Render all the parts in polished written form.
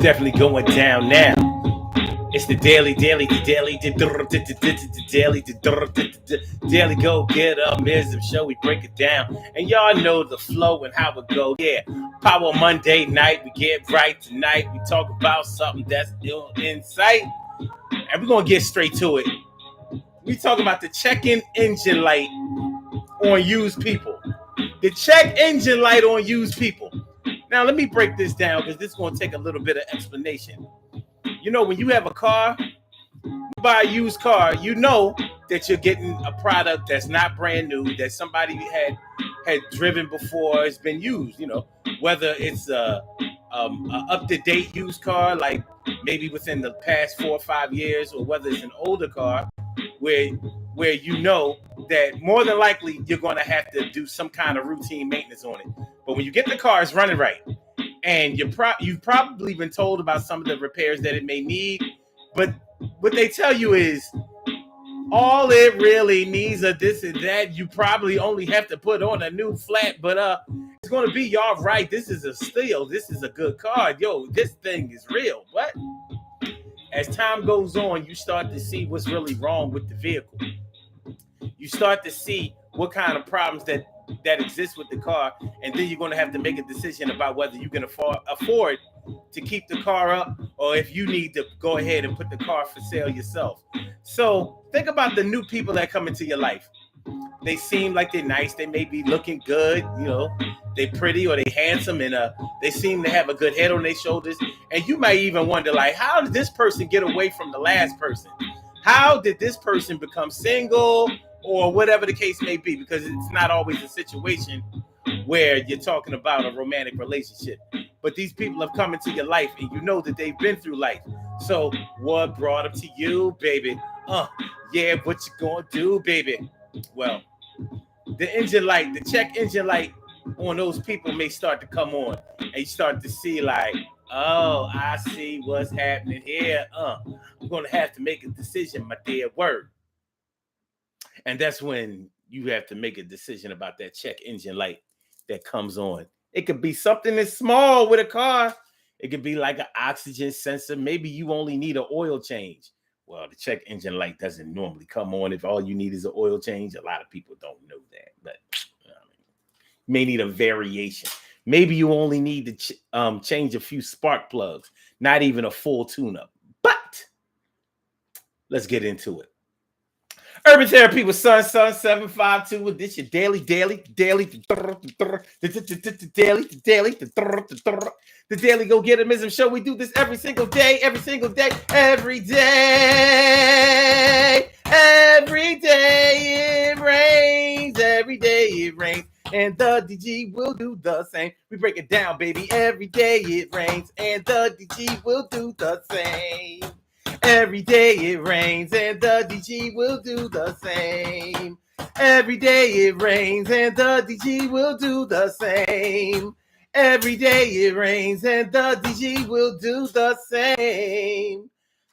Definitely going down now. It's the daily go get mism show. We break it down, and y'all know the flow and how it go. Yeah, Power Monday night. We get right tonight. We talk about something that's still in sight, and we're gonna get straight to it. We talking about the check-in engine light on used people. The check engine light on used people. Now let me break this down because this is gonna take a little bit of explanation. You know, when you have a car, you buy a used car, you know that you're getting a product that's not brand new, that somebody had driven before, it's been used. You know, whether it's a up to date used car, like maybe within the past 4 or 5 years, or whether it's an older car, where where you know that more than likely you're going to have to do some kind of routine maintenance on it. But when you get the car, it's running right, and you've probably been told about some of the repairs that it may need, but what they tell you is all it really needs are this and that. You probably only have to put on a new flat, but it's gonna be y'all right. This is a steal. This is a good car. Yo, this thing is real. But as time goes on, you start to see what's really wrong with the vehicle. You start to see what kind of problems that exist with the car, and then you're going to have to make a decision about whether you can afford to keep the car up, or if you need to go ahead and put the car for sale yourself. So think about the new people that come into your life. They seem like they're nice. They may be looking good, you know, they pretty or they handsome, and they seem to have a good head on their shoulders. And you might even wonder, like, how did this person get away from the last person? How did this person become single, or whatever the case may be? Because it's not always a situation where you're talking about a romantic relationship. But these people have come into your life, and you know that they've been through life. So what brought them to you, baby? Yeah, what you gonna do, baby? Well, the engine light, the check engine light on those people may start to come on, and you start to see like, oh, I see what's happening here. I'm gonna have to make a decision, my dear word. And that's when you have to make a decision about that check engine light that comes on. It could be something that's small with a car. It could be like an oxygen sensor. Maybe you only need an oil change. Well, the check engine light doesn't normally come on if all you need is an oil change. A lot of people don't know that, but you may need a variation. Maybe you only need to change a few spark plugs, not even a full tune-up. But let's get into it. Urban Therapy with Sun 752 with this your daily, the daily go get it show. We do this every single day, every day it rains, every day it rains, and the DG will do the same. We break it down, baby. Every day it rains, and the DG will do the same. Every day it rains, and the DG will do the same. Every day it rains, and the DG will do the same. Every day it rains, and the DG will do the same.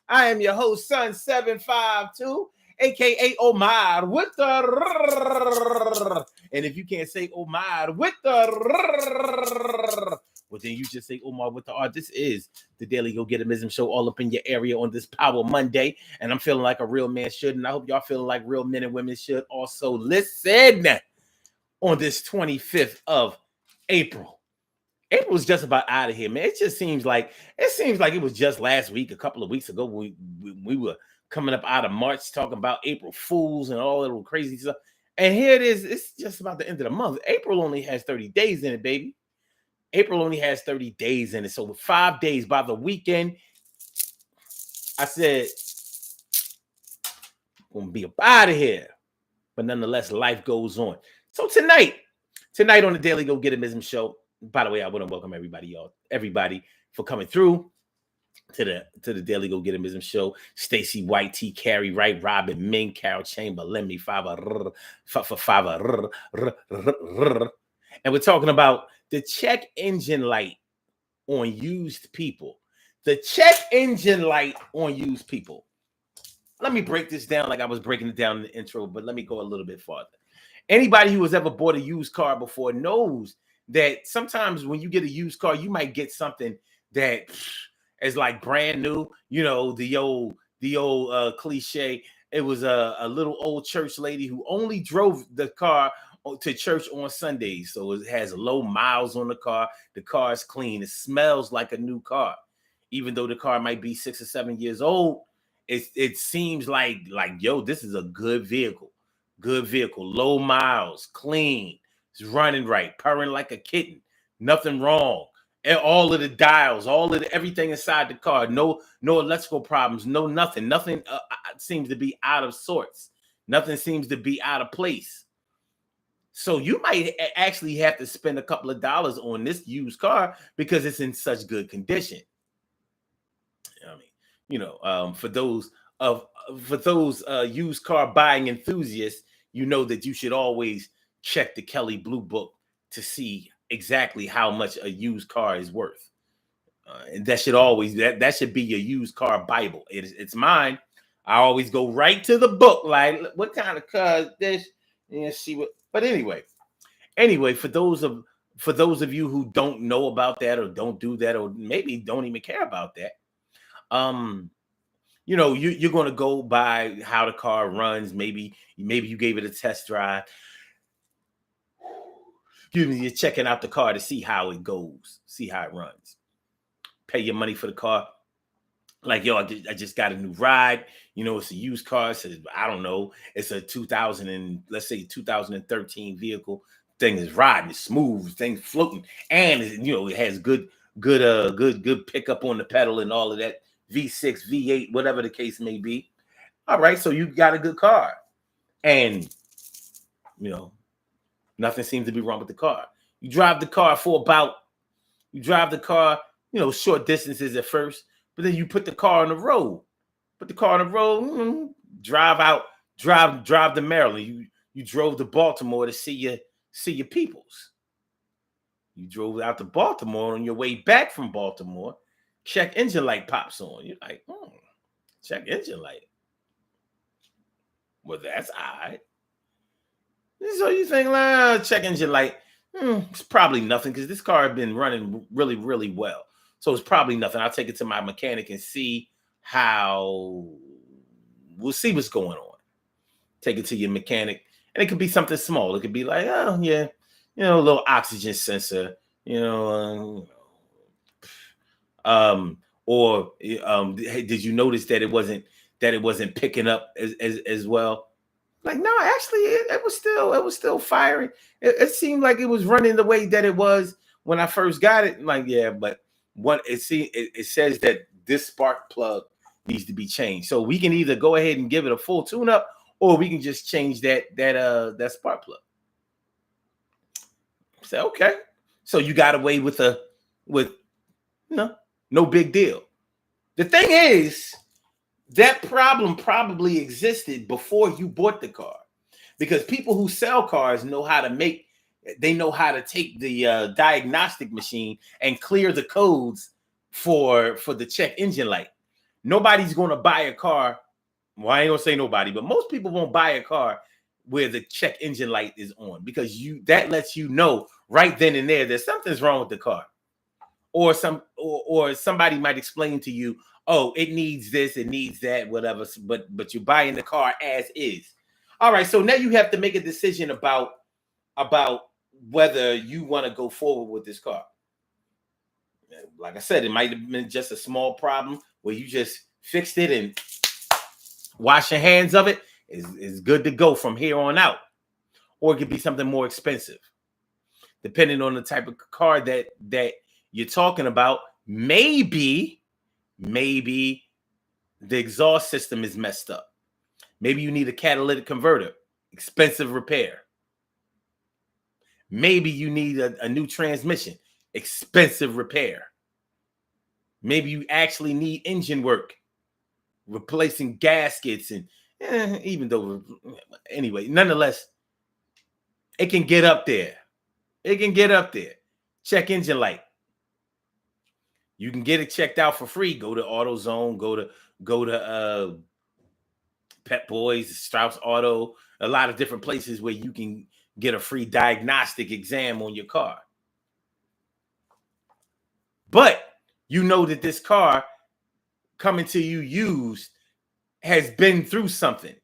I am your host, Sun 752, aka Omar with the. And if you can't say Omar with the. Well, then you just say Omar with the R. This is the Daily Go Get It show, all up in your area on this Power Monday. And I'm feeling like a real man should. And I hope y'all feeling like real men and women should also. Listen, on this 25th of April. April's just about out of here, man. It seems like it was just last week, a couple of weeks ago, when we were coming up out of March talking about April Fools and all that little crazy stuff. And here it is. It's just about the end of the month. April only has 30 days in it, baby. April only has 30 days in it. So with 5 days by the weekend, I said, I'm going to be up out of here. But nonetheless, life goes on. So tonight on the Daily Go Get It show, by the way, I want to welcome everybody for coming through to the Daily Go Get It show. Stacy White, T. Carey Wright, Robin Ming, Carol Chamber, Lemmy, Fava, and we're talking about the check engine light on used people. The check engine light on used people. Let me break this down like I was breaking it down in the intro, but let me go a little bit farther. Anybody who has ever bought a used car before knows that sometimes when you get a used car, you might get something that as like brand new. You know, the old cliche. It was a little old church lady who only drove the car to church on Sundays. So it has low miles on the car. The car is clean. It smells like a new car. Even though the car might be 6 or 7 years old, it seems like yo, this is a good vehicle. Good vehicle, low miles, clean. It's running right, purring like a kitten. Nothing wrong. And all of the dials, all of everything inside the car, no electrical problems, no nothing. Nothing seems to be out of sorts. Nothing seems to be out of place. So you might actually have to spend a couple of dollars on this used car because it's in such good condition. I mean, you know, for those used car buying enthusiasts, you know that you should always check the Kelly Blue Book to see exactly how much a used car is worth. And that should always that should be your used car Bible. It's mine. I always go right to the book, like what kind of car is this? And see what. But anyway, for those of you who don't know about that or don't do that or maybe don't even care about that, you know, you're going to go by how the car runs. Maybe you gave it a test drive. Excuse me, you're checking out the car to see how it goes, see how it runs. Pay your money for the car. Like, yo, I just got a new ride. You know, it's a used car. So I don't know. It's a 2013 vehicle. Thing is riding, it's smooth, thing's floating, and you know, it has good pickup on the pedal and all of that. V6, V8, whatever the case may be. All right, so you got a good car, and you know, nothing seems to be wrong with the car. You drive the car, you know, short distances at first, but then you put the car on the road. Drive to Maryland. You drove to Baltimore to see your peoples. You drove out to Baltimore. On your way back from Baltimore, check engine light pops on. You're like, check engine light. Well, that's odd. So you think, check engine light. It's probably nothing because this car has been running really, really well. So it's probably nothing. I'll take it to my mechanic and see we'll see what's going on. Take it to your mechanic. And it could be something small. It could be like, oh, yeah, you know, a little oxygen sensor, you know, hey, did you notice that it wasn't picking up as well? Like, no, actually, it was still firing. It seemed like it was running the way that it was when I first got it. Like, yeah, but it says that this spark plug needs to be changed. So we can either go ahead and give it a full tune-up, or we can just change that spark plug. Say, okay. So you got away with no big deal. The thing is, that problem probably existed before you bought the car, because people who sell cars know how to take the diagnostic machine and clear the codes for the check engine light. Nobody's going to buy a car. Well, I ain't gonna say nobody, but most people won't buy a car where the check engine light is on, because that lets you know right then and there that something's wrong with the car, or somebody might explain to you, oh, it needs this, it needs that, whatever. But you're buying the car as is. All right, so now you have to make a decision about whether you want to go forward with this car. Like I said, it might have been just a small problem where you just fixed it and wash your hands of it. Is good to go from here on out. Or it could be something more expensive. Depending on the type of car that you're talking about, maybe the exhaust system is messed up. Maybe you need a catalytic converter, expensive repair. Maybe you need a new transmission, expensive repair. Maybe you actually need engine work, replacing gaskets, and even though, anyway, nonetheless, it can get up there. Check engine light. You can get it checked out for free. Go to AutoZone, go to Pep Boys, Strauss Auto, a lot of different places where you can get a free diagnostic exam on your car. But You know that this car coming to you used has been through something.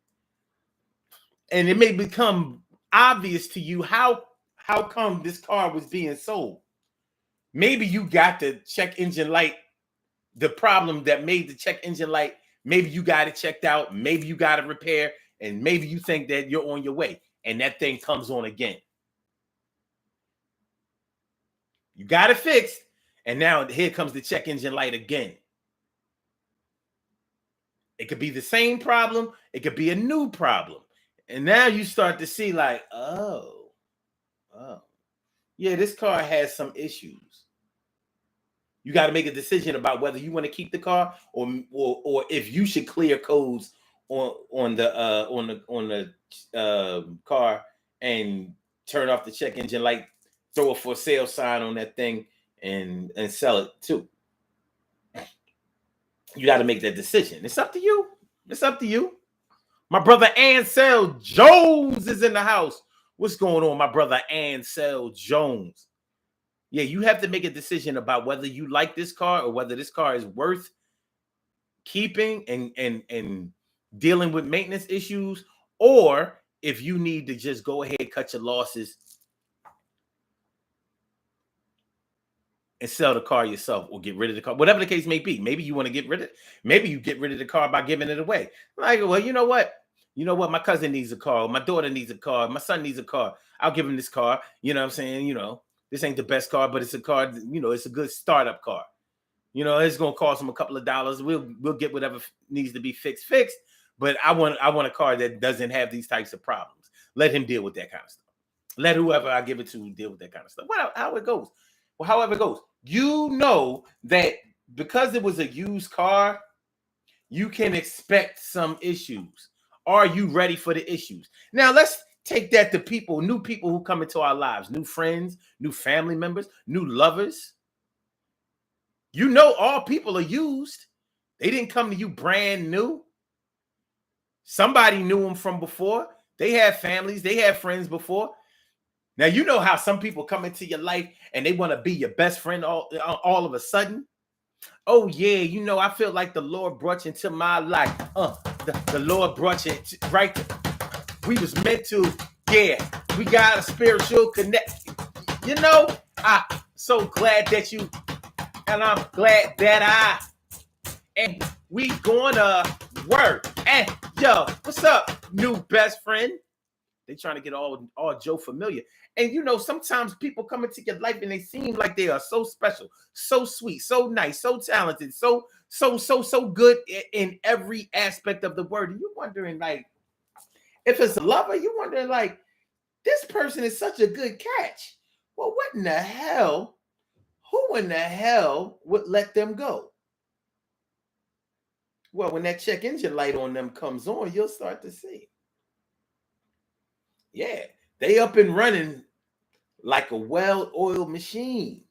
And it may become obvious to you how come this car was being sold. Maybe you got the check engine light, the problem that made the check engine light, maybe you got it checked out, maybe you got it repaired, and maybe you think that you're on your way, and that thing comes on again. You got it fixed, and now here comes the check engine light again. It could be the same problem, it could be a new problem. And now you start to see like, oh, yeah, this car has some issues. You got to make a decision about whether you want to keep the car or if you should clear codes on the car and turn off the check engine light, throw a for sale sign on that thing and sell it too. You got to make that decision. It's up to you. It's up to you. My brother Ansel Jones is in the house. What's going on, my brother Ansel Jones? Yeah, you have to make a decision about whether you like this car or whether this car is worth keeping and dealing with maintenance issues, or if you need to just go ahead, cut your losses, and sell the car yourself or get rid of the car, whatever the case may be. Maybe you want to get rid of it. Maybe you get rid of the car by giving it away. Like, well, you know what? My cousin needs a car. My daughter needs a car. My son needs a car. I'll give him this car. You know what I'm saying? This ain't the best car, but it's a car, it's a good startup car. It's going to cost him a couple of dollars. We'll get whatever needs to be fixed. But I want a car that doesn't have these types of problems. Let him deal with that kind of stuff. Let whoever I give it to deal with that kind of stuff. How it goes. Well, however it goes, that because it was a used car, you can expect some issues. Are you ready for the issues? Now, let's take that to new people who come into our lives, new friends, new family members, new lovers. All people are used. They didn't come to you brand new. Somebody knew them from before. They had families. They had friends before. Now, you know how some people come into your life and they want to be your best friend all of a sudden. Oh, yeah, I feel like the Lord brought you into my life. The Lord brought you right. We was meant to, we got a spiritual connection. I'm so glad that you, and I'm glad that and we gonna work. And yo, what's up, new best friend? They trying to get all Joe familiar. And sometimes people come into your life and they seem like they are so special, so sweet, so nice, so talented, so good in every aspect of the word. And you're wondering, like, if it's a lover, you're wondering, like, this person is such a good catch. Well, what in the hell? Who in the hell would let them go? Well, when that check engine light on them comes on, you'll start to see. Yeah, they up and running like a well-oiled machine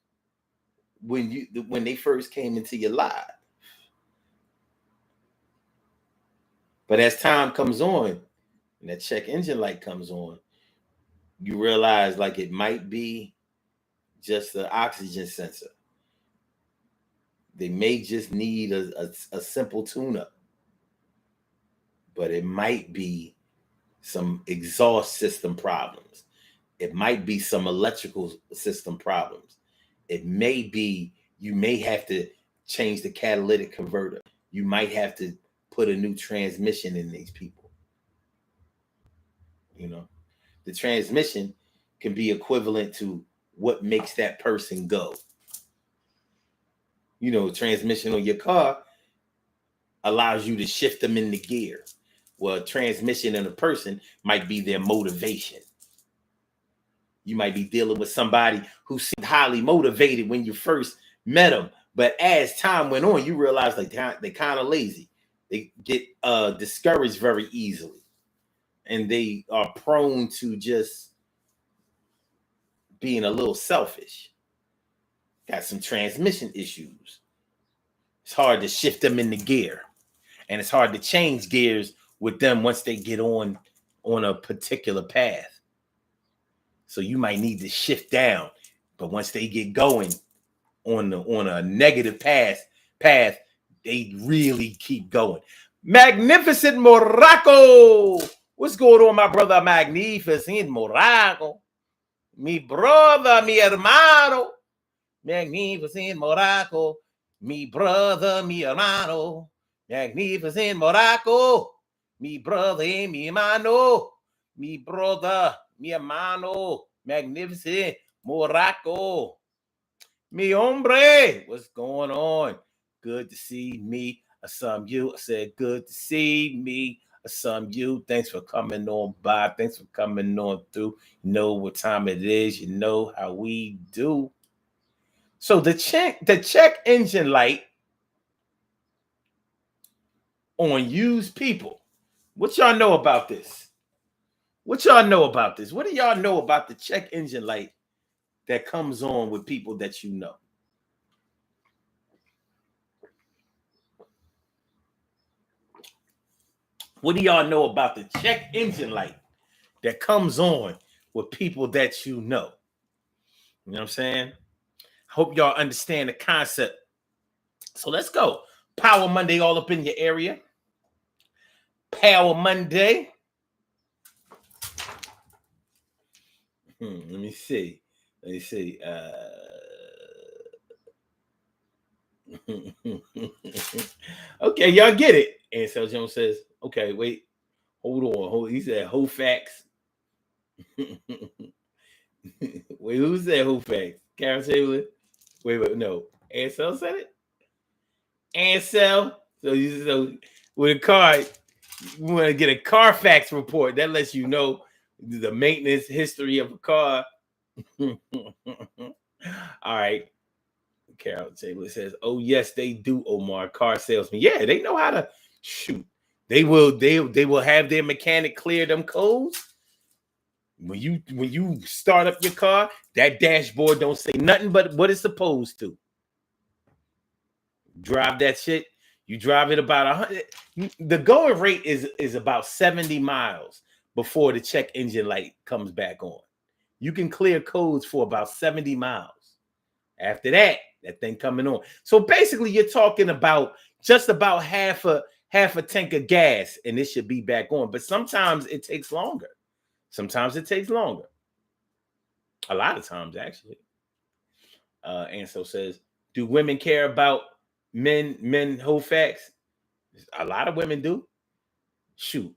when they first came into your life. But as time comes on and that check engine light comes on, you realize like it might be just the oxygen sensor. They may just need a simple tune-up, but it might be some exhaust system problems. It might be some electrical system problems. It may be you may have to change the catalytic converter. You might have to put a new transmission in these people. The transmission can be equivalent to what makes that person go. Transmission on your car allows you to shift them into gear. Well, transmission in a person might be their motivation. You might be dealing with somebody who seemed highly motivated when you first met them, but as time went on, you realize like they're kind of lazy. They get discouraged very easily, and they are prone to just being a little selfish. Got some transmission issues. It's hard to shift them into gear, and it's hard to change gears with them once they get on a particular path. So you might need to shift down, but once they get going, on a negative path, they really keep going. Magnificent Morocco. What's going on, my brother? Magnificent Morocco. Mi brother, mi hermano. Magnificent Morocco. Mi brother, mi hermano. Magnificent Morocco. Mi brother and mi hermano. Mi brother, mi hermano. Magnificent Morocco. Mi hombre, what's going on? Good to see me. Some you. I said, good to see me. Some you. Thanks for coming on by. Thanks for coming on through. You know what time it is. You know how we do. So the check engine light on used people. What y'all know about this? What y'all know about this? What do y'all know about the check engine light that comes on with people that you know? What do y'all know about the check engine light that comes on with people that you know? You know what I'm saying? Hope y'all understand the concept. So let's go. Power Monday all up in your area. Power Monday. Let me see. Okay, y'all get it. Ansel Jones says, okay, wait. Hold on. He said, whole facts. Wait, who said who facts? Karen Chamberlain? Wait, no. Ansel said it? Ansel. So with a car, you want to get a Carfax report. That lets you know the maintenance history of a car. All right. Carol Chamberlain says, oh, yes, they do, Omar. Car salesman. Yeah, they know how to shoot. They will have their mechanic clear them codes. When you start up your car, that dashboard don't say nothing but what it's supposed to. Drive that shit. You drive it about 100. The going rate is about 70 miles before the check engine light comes back on. You can clear codes for about 70 miles. After that thing coming on. So basically, you're talking about just about half a tank of gas, and it should be back on. But sometimes it takes longer. Sometimes it takes longer. A lot of times, actually. Ansel says, do women care about men hold facts? A lot of women do. Shoot.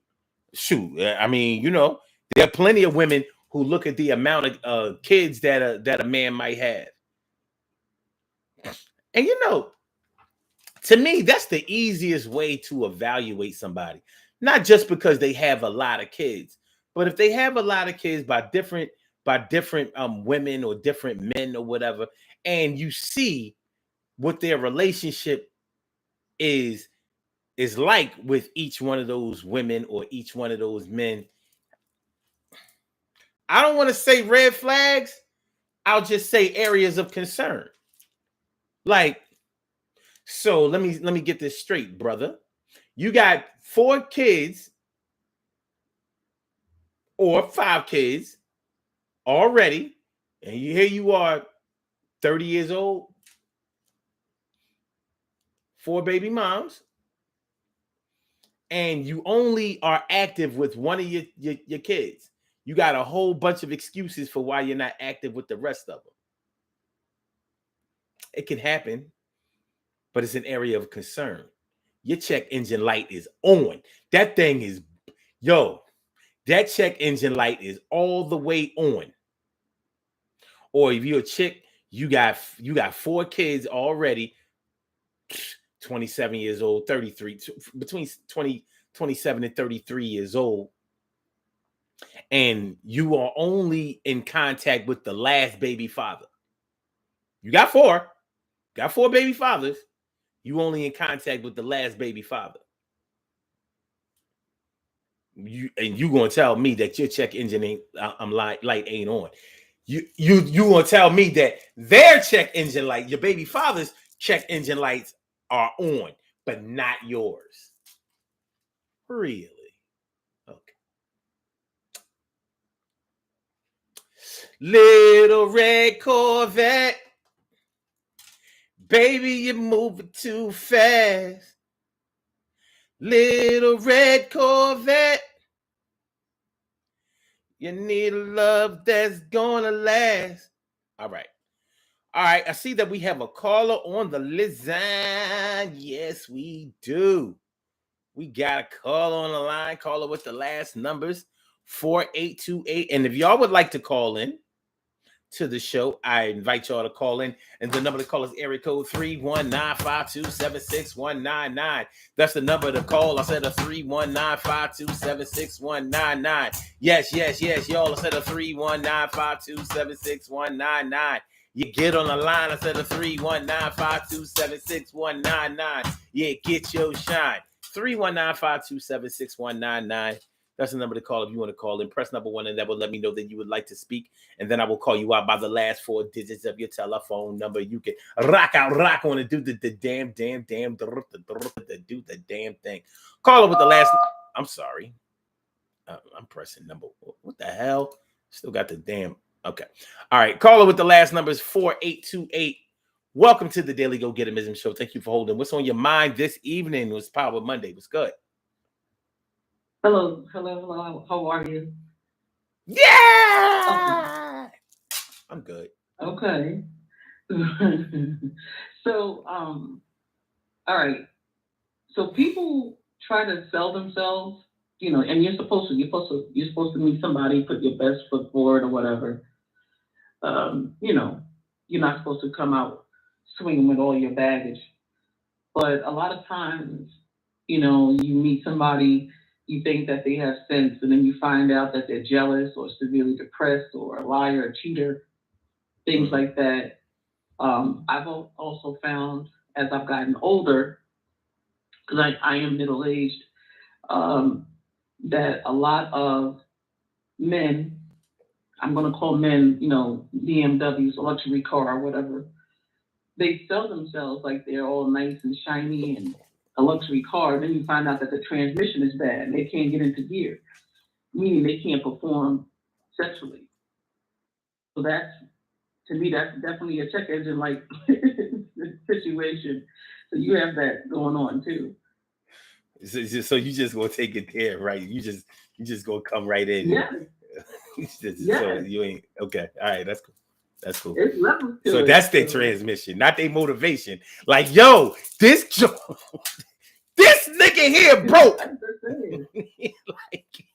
I mean, you know, there are plenty of women who look at the amount of kids that a man might have. And you know, to me, that's the easiest way to evaluate somebody. Not just because they have a lot of kids, but if they have a lot of kids by different women or different men or whatever, and you see what their relationship is like with each one of those women or each one of those men. I don't want to say red flags. I'll just say areas of concern. Like, so let me get this straight, brother. You got 4 kids or 5 kids already, and here you are, 30 years old, 4 baby moms, and you only are active with one of your kids. You got a whole bunch of excuses for why you're not active with the rest of them. It can happen, but it's an area of concern. Your check engine light is on. That thing is, that check engine light is all the way on. Or if you're a chick, you got 4 kids already, 27 years old, 33, between 27 and 33 years old. And you are only in contact with the last baby father. You got 4 baby fathers. You only in contact with the last baby father. You gonna tell me that your check engine light ain't on. You gonna tell me that their check engine light, your baby father's check engine lights are on, but not yours. Really? Okay. Little red Corvette. Baby, you're moving too fast. Little red Corvette. You need a love that's gonna last. All right. All right. I see that we have a caller on the line. Yes, we do. We got a caller on the line. Caller with the last numbers 4828. And if y'all would like to call in to the show, I invite y'all to call in. And the number to call is area code 319-527-6199. That's the number to call. I said a 319-527-6199. Yes, y'all. I said a 319-527-6199. You get on the line. I said a 319-527-6199. Yeah, get your shine. 319-527-6199. That's the number to call if you want to call in. Press number 1, and that will let me know that you would like to speak. And then I will call you out by the last 4 digits of your telephone number. You can rock on and do the damn, do the damn thing. Caller with the last. I'm sorry. I'm pressing number. What the hell? Still got the damn. Okay. All right. Caller with the last number is 4828. Welcome to the Daily Go Getimism Show. Thank you for holding. What's on your mind this evening? It was Power Monday. What's good? Hello. How are you? Yeah, I'm good. Okay. So, all right. So people try to sell themselves, and you're supposed to meet somebody, put your best foot forward or whatever. You're not supposed to come out swinging with all your baggage. But a lot of times, you meet somebody, you think that they have sense, and then you find out that they're jealous or severely depressed or a liar, a cheater, things like that. I've also found as I've gotten older, because I am middle aged, that a lot of men, I'm going to call men, BMWs, a luxury car or whatever, they sell themselves like they're all nice and shiny and a luxury car. Then you find out that the transmission is bad and they can't get into gear, meaning they can't perform sexually. So to me, that's definitely a check engine like situation. So you have that going on too. So you just gonna take it there, right? You just gonna come right in. Yeah. So you ain't okay. All right, that's cool. That's cool. So that's their transmission, not their motivation. Like, yo, this nigga here broke. Like,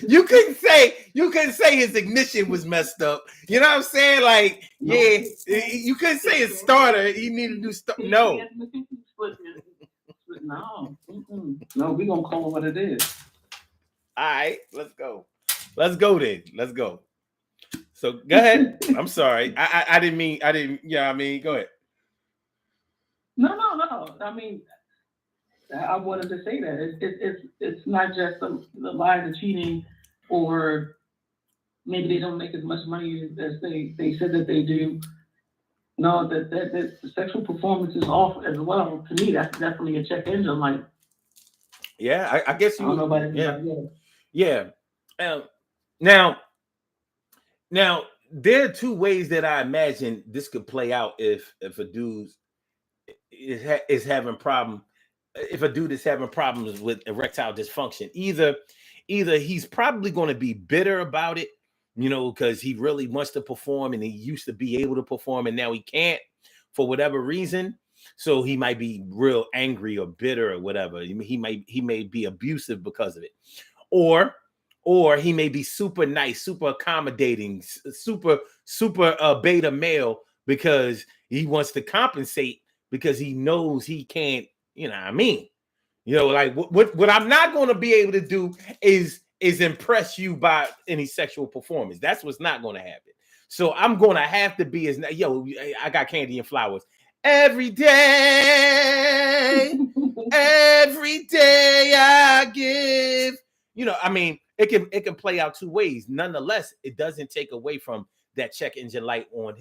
you couldn't say his ignition was messed up. You know what I'm saying? Like, yeah, you couldn't say his starter. He needed to do stuff. No. No, we're gonna call it what it is. All right, let's go then. Let's go. So go ahead. I'm sorry. I didn't mean. Go ahead. No. I mean, I wanted to say that it's not just the lies and cheating, or maybe they don't make as much money as they said that they do. No, that the sexual performance is off as well. To me, that's definitely a check engine light. Yeah, I guess you. I don't know about anybody. Yeah. Now, there are 2 ways that I imagine this could play out if a dude is having problem. If a dude is having problems with erectile dysfunction, either he's probably going to be bitter about it, because he really wants to perform and he used to be able to perform and now he can't for whatever reason. So he might be real angry or bitter or whatever. He may be abusive because of it, or he may be super nice, super accommodating, super beta male because he wants to compensate because he knows he can't. You know what I mean? Like what I'm not going to be able to do is impress you by any sexual performance. That's what's not going to happen. So I'm going to have to be I got candy and flowers every day. Every day I give. It can play out 2 ways. Nonetheless, it doesn't take away from that check engine light on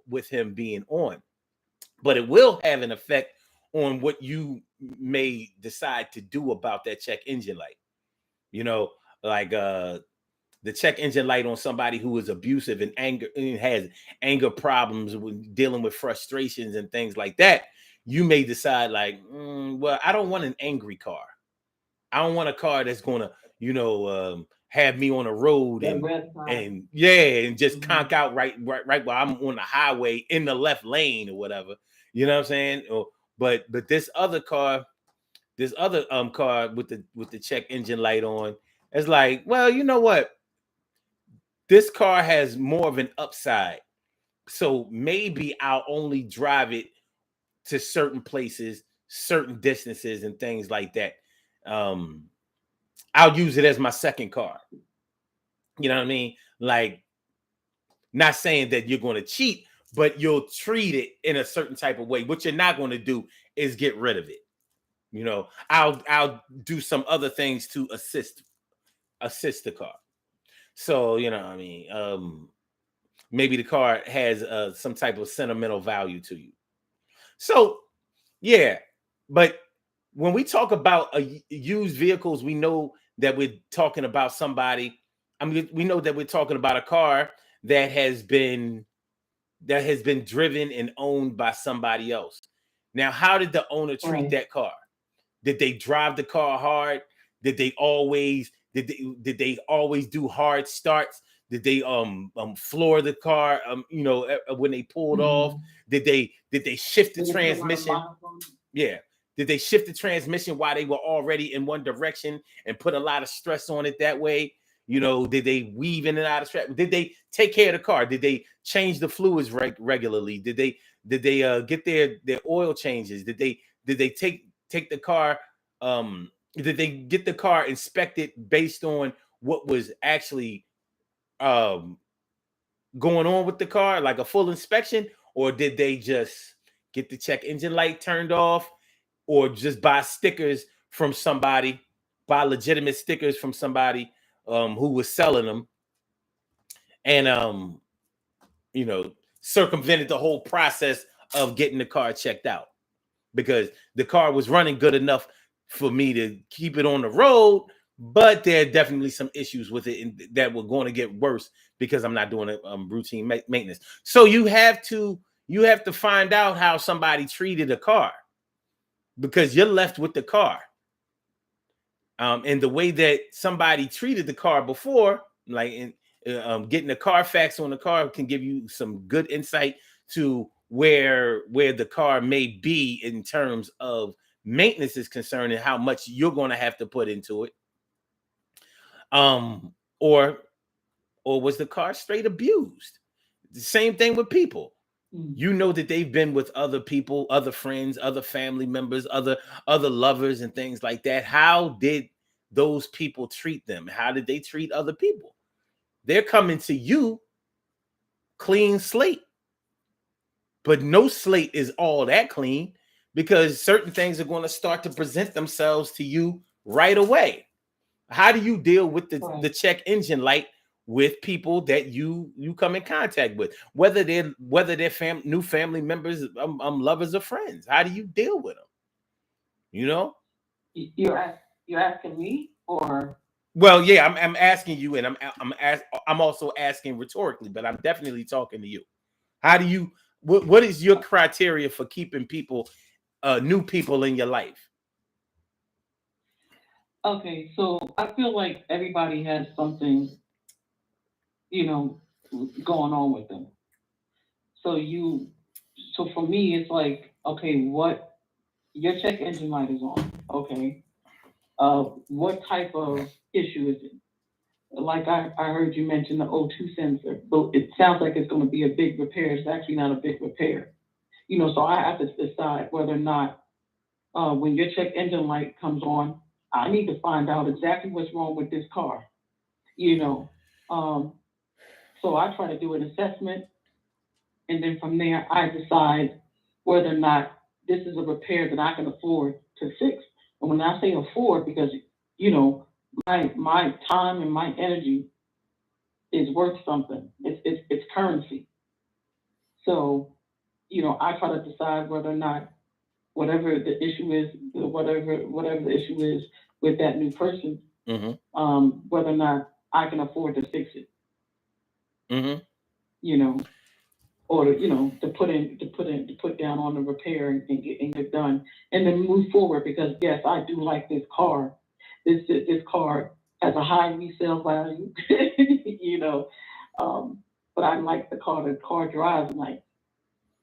with him being on, but it will have an effect on what you may decide to do about that check engine light. the check engine light on somebody who is abusive and anger and has anger problems with dealing with frustrations and things like that, you may decide like, well, I don't want an angry car. I don't want a car that's gonna, have me on the road and yeah, and just conk out right while I'm on the highway in the left lane or whatever. You know what I'm saying? But this other car with the check engine light on, it's like, well, you know what? This car has more of an upside. So maybe I'll only drive it to certain places, certain distances, and things like that. Um, I'll use it as my second car. You know what I mean? Like, not saying that you're going to cheat, but you'll treat it in a certain type of way. What you're not going to do is get rid of it. I'll do some other things to assist the car. So, I mean, maybe the car has some type of sentimental value to you. So, yeah, but when we talk about used vehicles, we know that we're talking about somebody. I mean, we know that we're talking about a car that has been driven and owned by somebody else. Now, how did the owner treat that car? Did they drive the car hard? Did they always do hard starts? Did they floor the car when they pulled off? Did they shift the transmission? Yeah. Did they shift the transmission while they were already in one direction and put a lot of stress on it that way? Did they weave in and out of stress? Did they take care of the car? Did they change the fluids regularly? Did they get their oil changes? Did they take the car? Did they get the car inspected based on what was actually going on with the car, like a full inspection, or did they just get the check engine light turned off, or just buy legitimate stickers from somebody who was selling them, and circumvented the whole process of getting the car checked out, because the car was running good enough for me to keep it on the road, but there are definitely some issues with it that were going to get worse because I'm not doing it routine maintenance. So you have to find out how somebody treated a car, because you're left with the car. And the way that somebody treated the car before, like getting a Carfax on the car, can give you some good insight to where the car may be in terms of maintenance is concerned and how much you're going to have to put into it. Or was the car straight abused? The same thing with people. You know that they've been with other people, other friends, other family members, other lovers and things like that. How did those people treat them? How did they treat other people? They're coming to you clean slate. But no slate is all that clean, because certain things are going to start to present themselves to you right away. How do you deal with the check engine light with people that you come in contact with, whether they're new family members, lovers or friends? How do you deal with them? You're asking me, or? Well, yeah, I'm asking you, and I'm also asking rhetorically, but I'm definitely talking to you. How do you? What is your criteria for keeping people, new people in your life? Okay, so I feel like everybody has something, going on with them. So for me, it's like, okay, what your check engine light is on. Okay, what type of issue is it? Like I heard you mention the O2 sensor, but it sounds like it's going to be a big repair. It's actually not a big repair. So I have to decide whether or not when your check engine light comes on, I need to find out exactly what's wrong with this car. So I try to do an assessment, and then from there I decide whether or not this is a repair that I can afford to fix. And when I say afford, because my time and my energy is worth something. It's currency. So I try to decide whether or not whatever the issue is, whatever the issue is with that new person, whether or not I can afford to fix it. Mm-hmm. You know, or to put down on the repair and get done, and then move forward. Because yes, I do like this car. This car has a high resale value, you know, um, but I like the car. The car drives nice,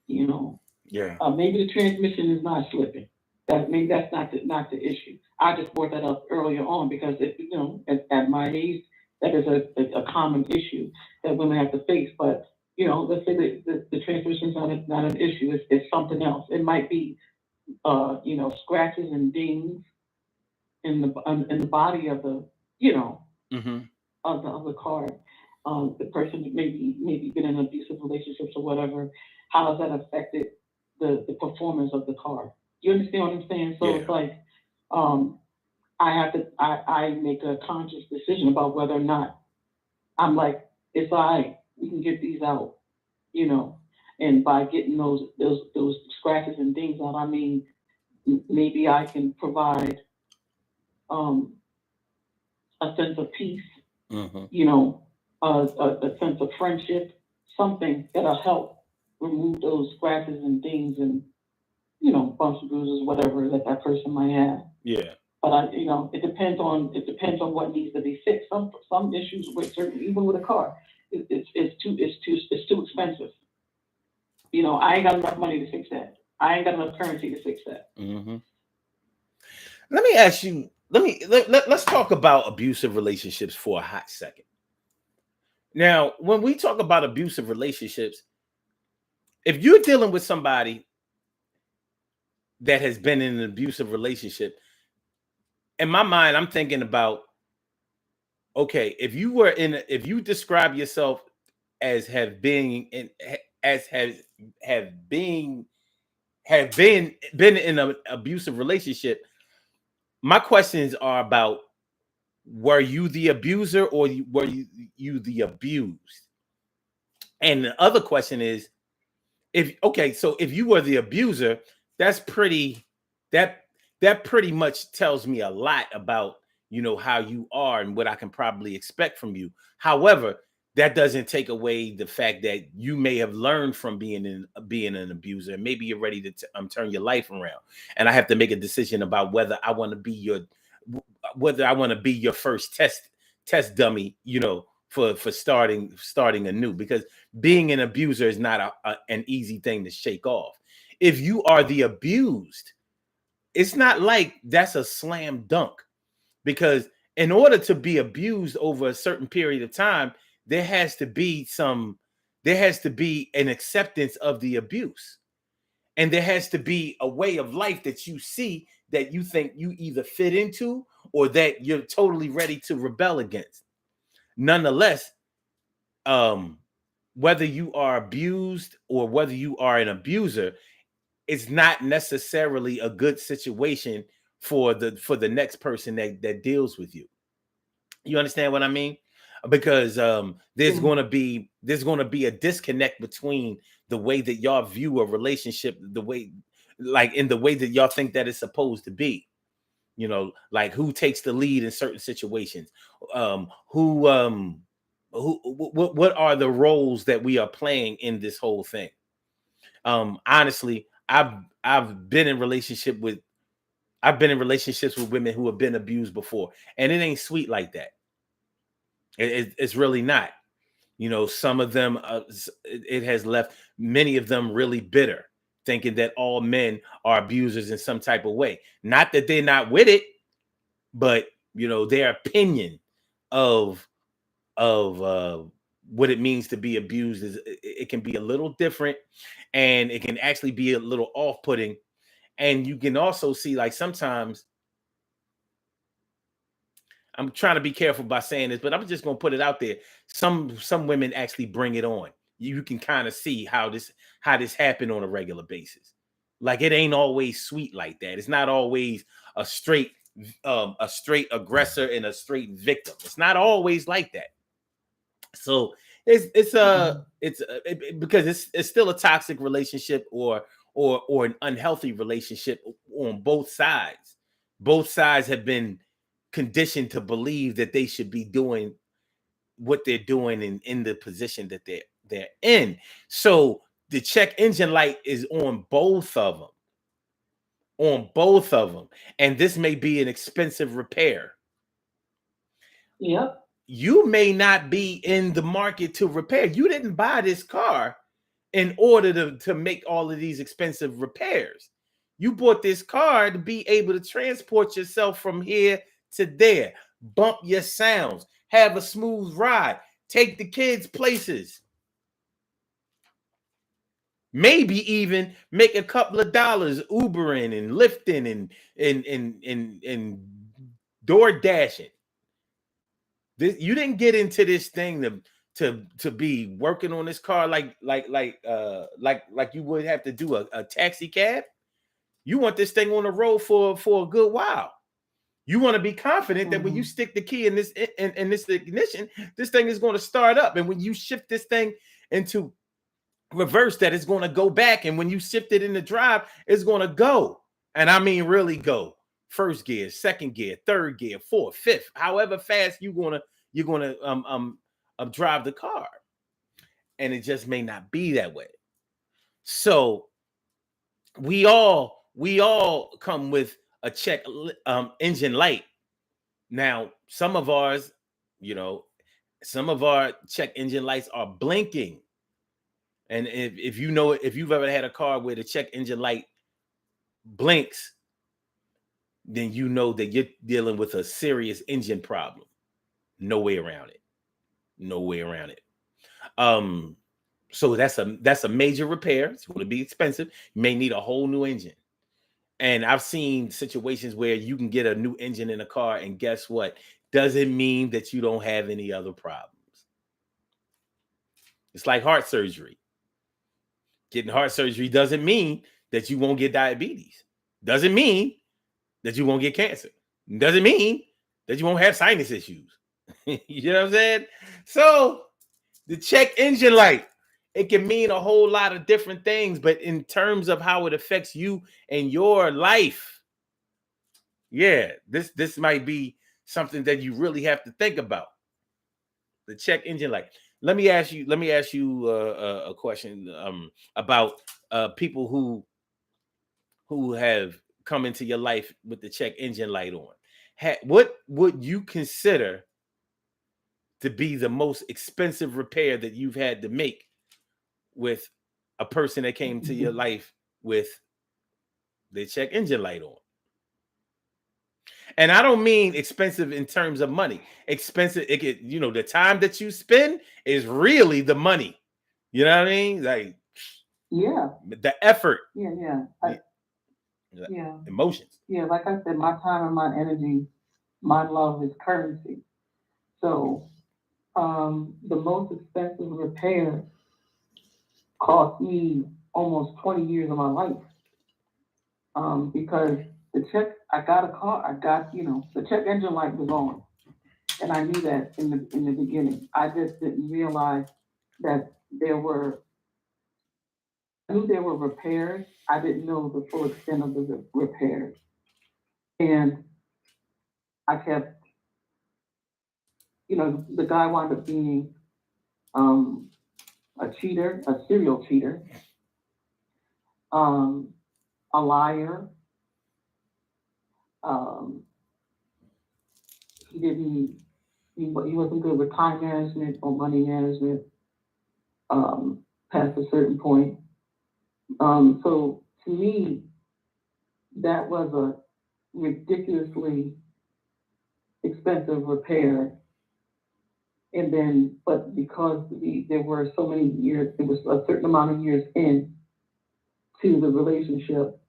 you know. Yeah. Maybe the transmission is not slipping. Maybe that's not the issue. I just brought that up earlier on because at my age that is a common issue that women have to face. But let's say the transmission is not an issue. It's something else. It might be scratches and dings in the body of the Mm-hmm. of the car. The person maybe been in abusive relationships or whatever. How has that affected the performance of the car? You understand what I'm saying? So Yeah. it's like um, I make a conscious decision about whether or not I'm like, it's all right, we can get these out, you know. And by getting those scratches and dings out, I mean maybe I can provide um, a sense of peace, Mm-hmm. a sense of friendship, something that'll help remove those scratches and dings and bumps and bruises, whatever that person might have. Yeah. But it depends on what needs to be fixed. Some issues with certain, even with a car, it's too expensive. I ain't got enough money to fix that. I ain't got enough currency to fix that. Mm-hmm. Let me ask you. Let's talk about abusive relationships for a hot second. Now, when we talk about abusive relationships, if you're dealing with somebody that has been in an abusive relationship, in my mind, I'm thinking about, okay, if you describe yourself as have been in as have been in an abusive relationship, my questions are about, were you the abuser or were you the abused? And the other question is, so if you were the abuser, that's pretty that that pretty much tells me a lot about how you are and what I can probably expect from you. However, that doesn't take away the fact that you may have learned from being an abuser. Maybe you're ready to turn your life around, and I have to make a decision about whether I want to be your first test dummy, for starting anew, because being an abuser is not an easy thing to shake off. If you are the abused, it's not like that's a slam dunk, because in order to be abused over a certain period of time, there has to be an acceptance of the abuse, and there has to be a way of life that you see that you think you either fit into or that you're totally ready to rebel against. Nonetheless, um whether you are abused or whether you are an abuser, it's not necessarily a good situation for the next person that deals with you. You understand what I mean? Because there's Yeah. going to be a disconnect between the way that y'all view a relationship, the way like in the way that y'all think that it's supposed to be. Like who takes the lead in certain situations, what are the roles that we are playing in this whole thing. Honestly, I've been in relationships with women who have been abused before, and it ain't sweet like that. It's really not. Some of them, it has left many of them really bitter, thinking that all men are abusers in some type of way. Not that they're not with it, but their opinion of what it means to be abused it can be a little different, and it can actually be a little off-putting. And you can also see, like, sometimes, I'm trying to be careful by saying this, but I'm just going to put it out there. Some women actually bring it on. You can kind of see how this happened on a regular basis. Like, it ain't always sweet like that. It's not always a straight aggressor and a straight victim. It's not always like that. So because it's still a toxic relationship, or an unhealthy relationship on both sides. Both sides have been conditioned to believe that they should be doing what they're doing in the position that they're in. So the check engine light is on both of them. On both of them. And this may be an expensive repair. Yep. You may not be in the market to repair. You didn't buy this car in order to make all of these expensive repairs. You bought this car to be able to transport yourself from here to there, bump your sounds, have a smooth ride, take the kids places. Maybe even make a couple of dollars Ubering and lifting and door dashing. You didn't get into this thing to be working on this car like you would have to do a taxi cab. You want this thing on the road for a good while. You want to be confident that when you stick the key in this ignition, this thing is going to start up. And when you shift this thing into reverse, that it's going to go back. And when you shift it in the drive, it's going to go. And I mean really go. First gear, second gear, third gear, fourth, fifth, however fast you're gonna drive the car. And it just may not be that way. So we all come with a check engine light. Now, some of ours, some of our check engine lights are blinking. And if you've ever had a car where the check engine light blinks, then you know that you're dealing with a serious engine problem. No way around it. No way around it. So that's a major repair. It's going to be expensive. You may need a whole new engine. And I've seen situations where you can get a new engine in a car, and guess what? Doesn't mean that you don't have any other problems. It's like heart surgery. Getting heart surgery doesn't mean that you won't get diabetes. Doesn't mean that you won't get cancer. Doesn't mean that you won't have sinus issues. You know what I'm saying? So the check engine light, it can mean a whole lot of different things, but in terms of how it affects you and your life, yeah, this might be something that you really have to think about. The check engine light. Let me ask you a question about people who have come into your life with the check engine light on. What would you consider to be the most expensive repair that you've had to make with a person that came to your life with the check engine light on? And I don't mean expensive in terms of money. Expensive, the time that you spend is really the money. You know what I mean? Like, yeah, the effort. Yeah. Emotions. Yeah, like I said, my time and my energy, my love is currency. So the most expensive repair cost me almost 20 years of my life. Because I got a car, the check engine light was on. And I knew that in the beginning. I just didn't realize that I knew there were repairs. I didn't know the full extent of the repairs. And I kept, the guy wound up being a cheater, a serial cheater, a liar. He wasn't good with time management or money management past a certain point. So to me, that was a ridiculously expensive repair. And then, but because there were so many years, there was a certain amount of years in to the relationship,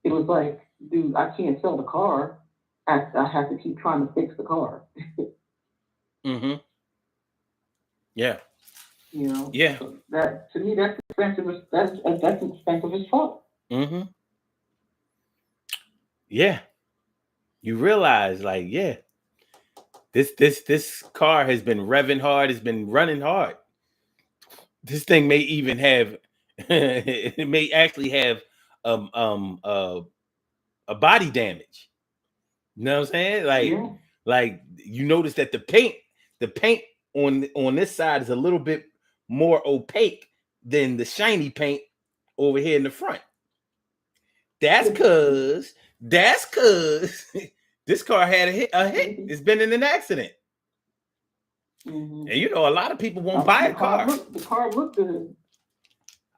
it was like, dude, I can't sell the car. I have to keep trying to fix the car. Mm-hmm. Yeah. Yeah. So that, to me, that's expensive. That's expensive as fuck. Mm-hmm. Yeah. You realize, like, yeah, this car has been revving hard. It's been running hard. This thing may even have, it may actually have a body damage. You know what I'm saying? Like, like you notice that the paint on this side is a little bit more opaque than the shiny paint over here in the front. That's cause this car had a hit. It's been in an accident. And a lot of people won't buy a car. The car looked good.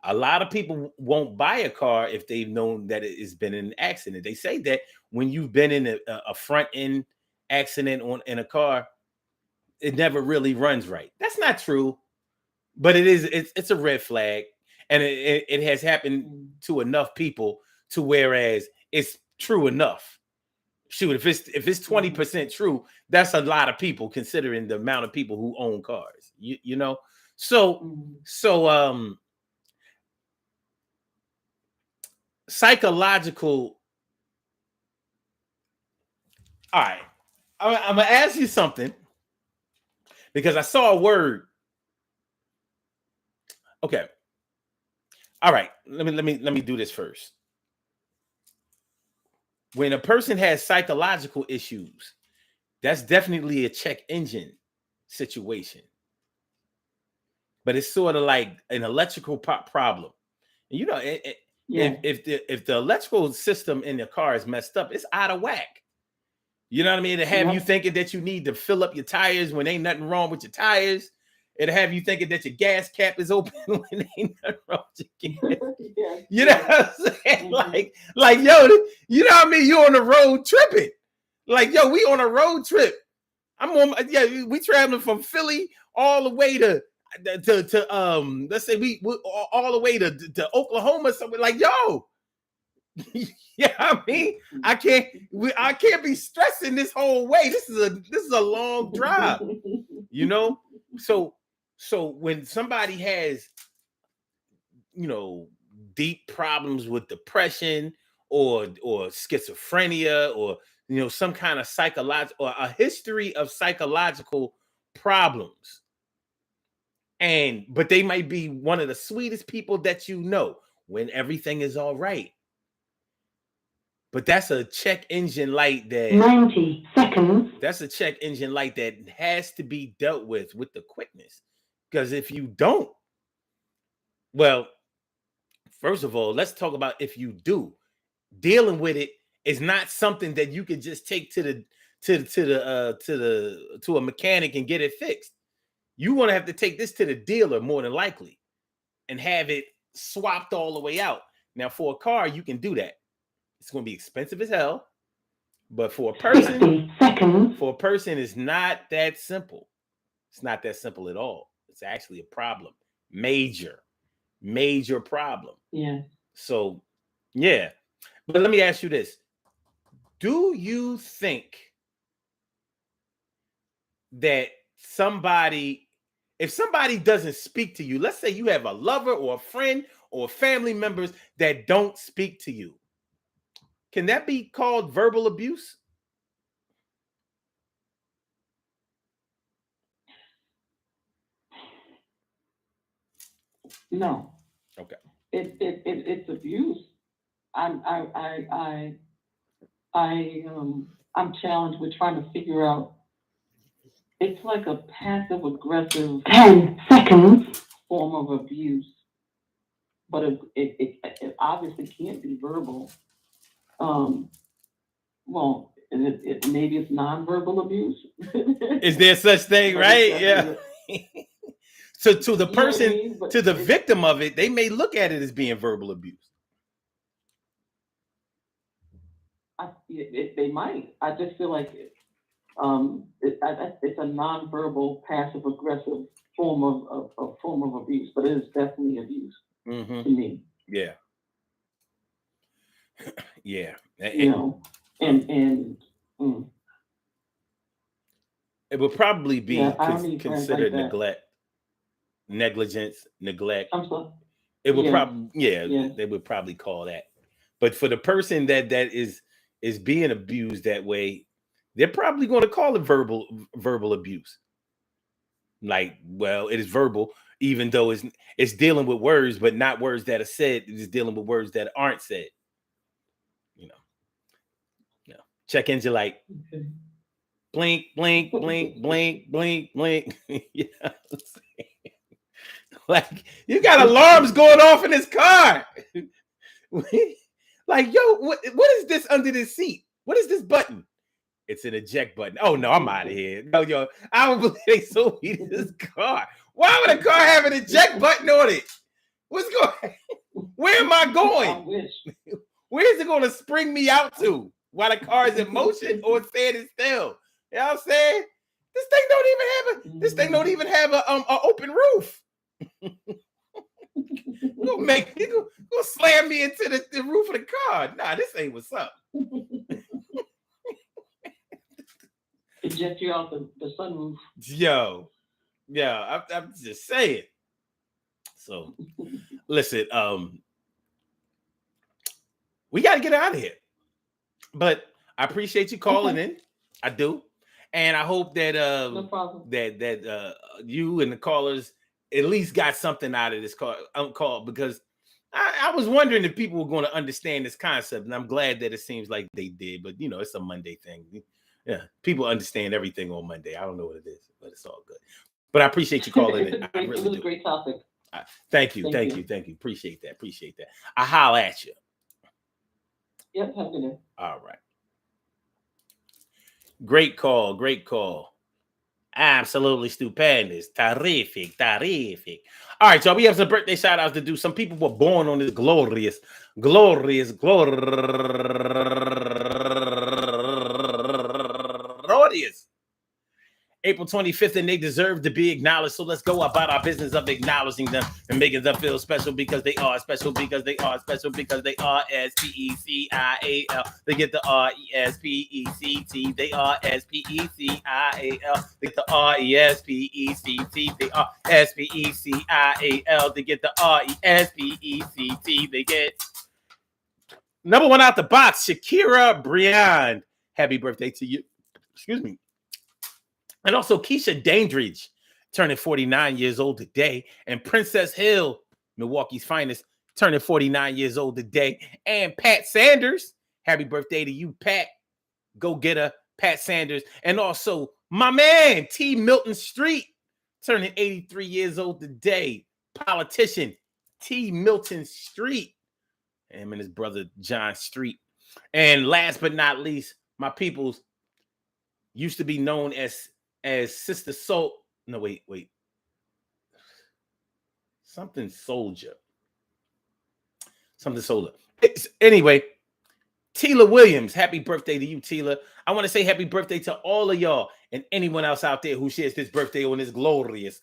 A lot of people won't buy a car if they've known that it's been in an accident. They say that when you've been in a front end accident in a car, it never really runs right. That's not true, but it's a red flag, and it has happened to enough people to whereas it's true enough. Shoot, if it's 20% true, that's a lot of people considering the amount of people who own cars. You know, so psychological. All right, I'm gonna ask you something because I saw a word. Okay. All right. Let me do this first. When a person has psychological issues, that's definitely a check engine situation. But it's sort of like an electrical problem. And if the electrical system in the car is messed up, it's out of whack. You know what I mean? To have you thinking that you need to fill up your tires when ain't nothing wrong with your tires. It'll have you thinking that your gas cap is open when ain't nothing wrong with your gas. You know what I'm saying? Like, yo, you know what I mean? You on the road tripping. Like, yo, we on a road trip. We traveling from Philly all the way to let's say we all the way to Oklahoma, somewhere. Like, yo, yeah, I mean, I can't be stressing this whole way. This is a long drive, you know. So when somebody has, deep problems with depression or schizophrenia or some kind of psychological or a history of psychological problems, but they might be one of the sweetest people that when everything is all right. But that's a check engine light that 90 seconds. That's a check engine light that has to be dealt with the quickness. Because if you don't, well, first of all, let's talk about if you do. Dealing with it is not something that you could just take to a mechanic and get it fixed. You want to have to take this to the dealer more than likely and have it swapped all the way out. Now, for a car, you can do that. It's going to be expensive as hell, but for a person, 60 seconds. For a person, it's not that simple. It's not that simple at all. It's actually a problem. Major problem. Yeah. So, yeah. But let me ask you this. Do you think that if somebody doesn't speak to you, let's say you have a lover or a friend or family members that don't speak to you, can that be called verbal abuse? No. Okay. It's abuse. I'm challenged with trying to figure out. It's like a passive aggressive 10 seconds form of abuse, but it obviously can't be verbal. Well, maybe it's nonverbal abuse. Is there such thing, right? Yeah. So to the person, to the victim of it, they may look at it as being verbal abuse. They might. I just feel like it's a nonverbal, passive aggressive form of abuse, but it is definitely abuse to me. Yeah. Yeah. And it would probably be considered like neglect, negligence, neglect. I'm sorry. It would probably, they would probably call that. But for the person that is being abused that way, they're probably going to call it verbal abuse. Like, well, it is verbal, even though it's dealing with words, but not words that are said. It's dealing with words that aren't said. Check engine light. Okay. Blink, blink, blink, blink, blink, blink. You know what I'm saying? Like, you got alarms going off in this car. Like, yo, what is this under this seat? What is this button? It's an eject button. Oh no, I'm out of here. No, yo, I don't believe they sold me this car. Why would a car have an eject button on it? What's going? Where am I going? Where is it going to spring me out to? While the car is in motion or standing still? You know what I'm saying? This thing don't even have a open roof. Go slam me into the roof of the car. Nah, this ain't what's up. Eject you off the sunroof. Yo, yeah, I'm just saying. So, listen, we got to get out of here. But I appreciate you calling in. I do, and I hope that no problem. that you and the callers at least got something out of this call, because I was wondering if people were going to understand this concept, and I'm glad that it seems like they did. But you know, it's a Monday thing. Yeah, people understand everything on Monday. I don't know what it is, but it's all good. But I appreciate you calling in. It was a great topic. Thank you. Appreciate that. I holla at you. Yep, have a good day. All right. Great call. Absolutely stupendous. Terrific. All right, y'all. We have some birthday shout outs to do. Some people were born on this glorious. April 25th, and they deserve to be acknowledged. So let's go about our business of acknowledging them and making them feel special, because they are special, because they are special, because they are S-P-E-C-I-A-L. They get the R-E-S-P-E-C-T. They are S-P-E-C-I-A-l. They get the R-E-S-P-E-C-T. They are S-P-E-C-I-A-l. They get the R-E-S-P-E-C-T. They get number one out the box, Shakira Briand. Happy birthday to you. Excuse me. And also Keisha Dandridge, turning 49 years old today. And Princess Hill, Milwaukee's finest, turning 49 years old today. And Pat Sanders, happy birthday to you, Pat. Go get her, Pat Sanders. And also my man, T. Milton Street, turning 83 years old today. Politician, T. Milton Street. Him and his brother, John Street. And last but not least, my peoples used to be known as Sister Soul. No, wait. Something Soldier. Anyway, Tila Williams, happy birthday to you, Tila. I want to say happy birthday to all of y'all and anyone else out there who shares this birthday on this glorious.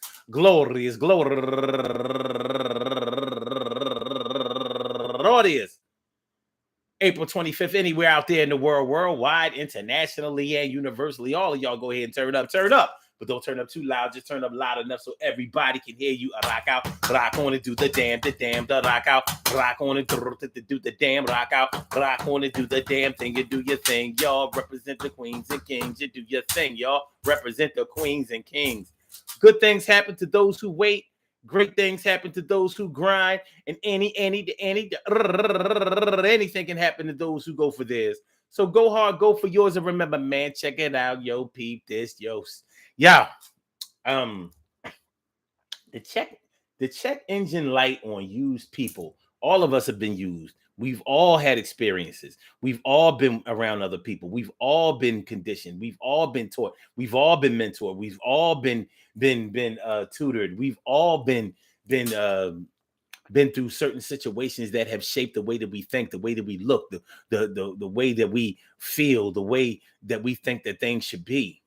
April 25th, anywhere out there in the world, worldwide, internationally, and universally. All of y'all go ahead and turn up. But don't turn up too loud. Just turn up loud enough so everybody can hear you. Rock out, rock on and do the damn, the rock out. Rock on and do the damn, rock out. Rock on and do the damn thing. You do your thing, y'all. Represent the queens and kings. You do your thing, y'all. Represent the queens and kings. Good things happen to those who wait. Great things happen to those who grind, and anything can happen to those who go for theirs. So go hard, go for yours, and remember, man, check it out, yo, peep this, yo, yeah. The check engine light on used people. All of us have been used. We've all had experiences. We've all been around other people. We've all been conditioned. We've all been taught. We've all been mentored. We've all been tutored. We've all been through certain situations that have shaped the way that we think, the way that we look, the way that we feel, the way that we think that things should be.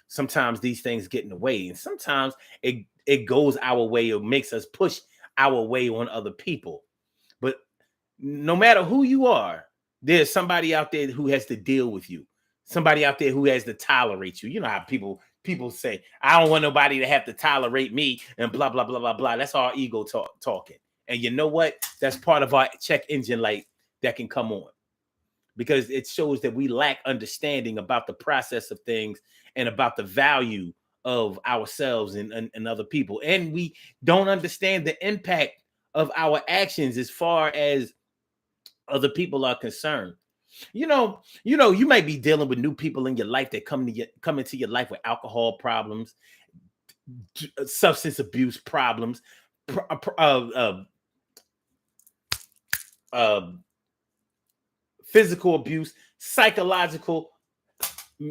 Sometimes these things get in the way, and sometimes it goes our way or makes us push our way on other people. But no matter who you are, there's somebody out there who has to deal with you. Somebody out there who has to tolerate you. You know how people say, I don't want nobody to have to tolerate me and blah, blah, blah, blah, blah. That's our ego talking. And you know what? That's part of our check engine light that can come on, because it shows that we lack understanding about the process of things and about the value of ourselves and other people. And we don't understand the impact of our actions as far as other people are concerned. You might be dealing with new people in your life that come into your life with alcohol problems, substance abuse problems, physical abuse, psychological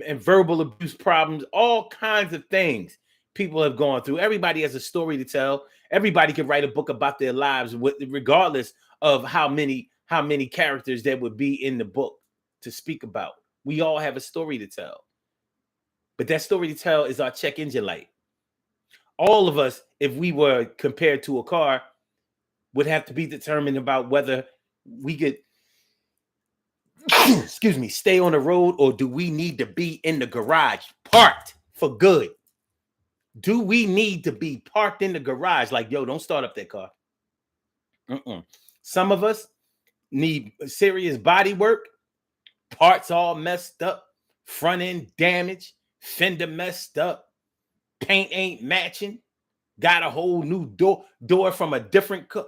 and verbal abuse problems, all kinds of things people have gone through. Everybody has a story to tell. Everybody can write a book about their lives, regardless of how many characters there would be in the book to speak about. We all have a story to tell. But that story to tell is our check engine light. All of us, if we were compared to a car, would have to be determined about whether we could stay on the road, or do we need to be in the garage parked for good? Do we need to be parked in the garage? Like, yo, don't start up that car. Some of us need serious body work, parts all messed up, front end damaged, fender messed up, paint ain't matching, got a whole new door from a different car,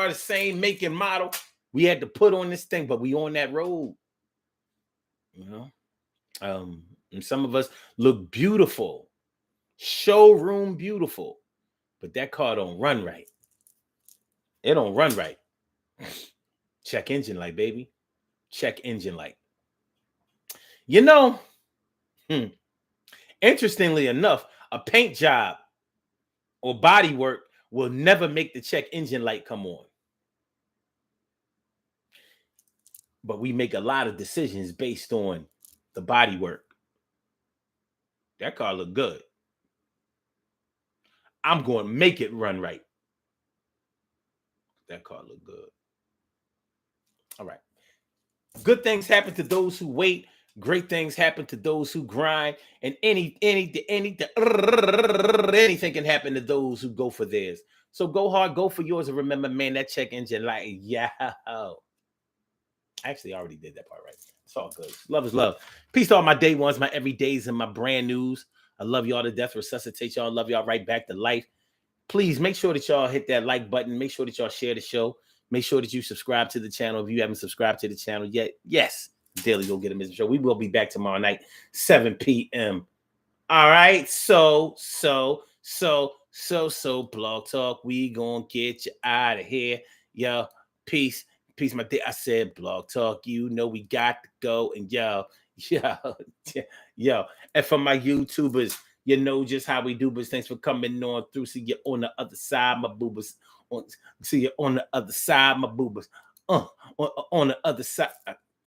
the same make and model. We had to put on this thing, but we on that road. And some of us look beautiful, showroom beautiful, but that car don't run right. It don't run right. Check engine light, baby. Check engine light. Interestingly enough, a paint job or body work will never make the check engine light come on. But we make a lot of decisions based on the body work. That car look good. I'm going to make it run right. That car look good. All right. Good things happen to those who wait. Great things happen to those who grind. And anything can happen to those who go for theirs. So go hard, go for yours. And remember, man, that check engine light. Yeah. Actually, I already did that part right. It's all good. Love is love. Peace to all my day ones, my everydays, and my brand news. I love y'all to death. Resuscitate y'all. Love y'all right back to life. Please make sure that y'all hit that like button. Make sure that y'all share the show. Make sure that you subscribe to the channel if you haven't subscribed to the channel yet. Yes, Daily Go Get a Missing Show. We will be back tomorrow night, 7 p.m. All right. So, Blog Talk. We gonna get you out of here. Yo, peace. Peace, my day. I said Blog Talk. You know we got to go. And yo. And for my YouTubers, you know just how we do, but thanks for coming on through. See you on the other side, my boobas. See you on the other side, my boobas. On the other side.